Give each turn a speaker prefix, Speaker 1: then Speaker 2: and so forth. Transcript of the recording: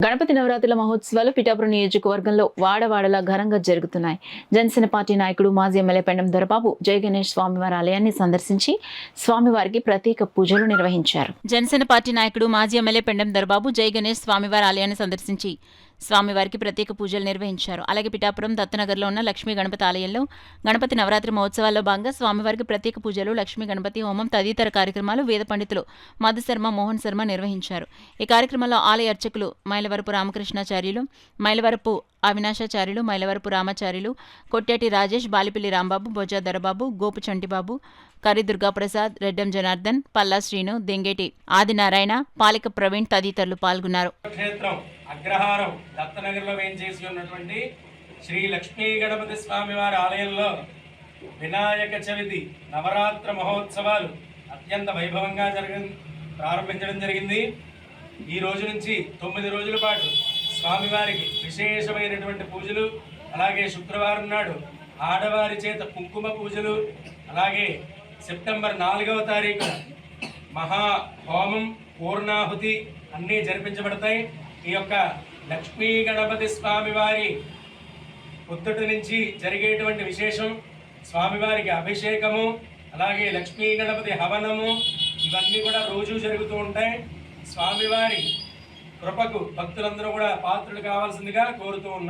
Speaker 1: గణపతి నవరాత్రుల మహోత్సవాలు పిఠాపురం నియోజకవర్గంలో వాడవాడలా ఘనంగా జరుగుతున్నాయి. జనసేన పార్టీ నాయకుడు మాజీ ఎమ్మెల్యే పెండం దొరబాబు జయ గణేష్ స్వామివారి ఆలయాన్ని సందర్శించి స్వామివారికి ప్రత్యేక పూజలు నిర్వహించారు. జనసేన పార్టీ నాయకుడు మాజీ ఎమ్మెల్యే పెండం దొరబాబు జయ గణేష్ స్వామివారి ఆలయాన్ని సందర్శించి స్వామివారికి ప్రత్యేక పూజలు నిర్వహించారు. అలాగే పిఠాపురం దత్తనగర్లో ఉన్న లక్ష్మీ గణపతి ఆలయంలో గణపతి నవరాత్రి మహోత్సవాల్లో భాగంగా స్వామివారికి ప్రత్యేక పూజలు, లక్ష్మీ గణపతి హోమం తదితర కార్యక్రమాలు వేద పండితులు మధుశర్మ, మోహన్ శర్మ నిర్వహించారు. ఈ కార్యక్రమంలో ఆలయ అర్చకులు మైలవరపు రామకృష్ణాచార్యులు, మైలవరపు అవినాశాచార్యులు, మైలవరపు రామాచార్యులు, కొట్టేటి రాజేష్, బాలిపల్లి రాంబాబు, బొజ్జా దొరబాబు, గోపు చంటిబాబు, కరి దుర్గాప్రసాద్, రెడ్డం జనార్దన్, పల్లా శ్రీను, దెంగేటి ఆదినారాయణ, పాలిక ప్రవీణ్ తదితరులు పాల్గొన్నారు.
Speaker 2: అగ్రహారం దత్తనగర్లో వేయించేసి ఉన్నటువంటి శ్రీ లక్ష్మీ గణపతి స్వామి వారి ఆలయంలో వినాయక చవితి నవరాత్ర మహోత్సవాలు అత్యంత వైభవంగా ప్రారంభించడం జరిగింది. ఈ రోజు నుంచి 9 రోజుల పాటు స్వామివారికి విశేషమైనటువంటి పూజలు, అలాగే శుక్రవారం నాడు ఆడవారి చేత కుంకుమ పూజలు, అలాగే సెప్టెంబర్ 4వ తారీఖు మహా హోమం, పూర్ణాహుతి అన్నీ జరిపించబడతాయి. ఈ యొక్క లక్ష్మీ గణపతి స్వామివారి పొద్దుటి నుంచి జరిగేటువంటి విశేషం స్వామివారికి అభిషేకము, అలాగే లక్ష్మీ గణపతి హవనము ఇవన్నీ కూడా రోజు జరుగుతూ ఉంటాయి. స్వామివారి కృపకు భక్తులందరూ కూడా పాత్రులు కావాల్సిందిగా కోరుతూ ఉన్నారు.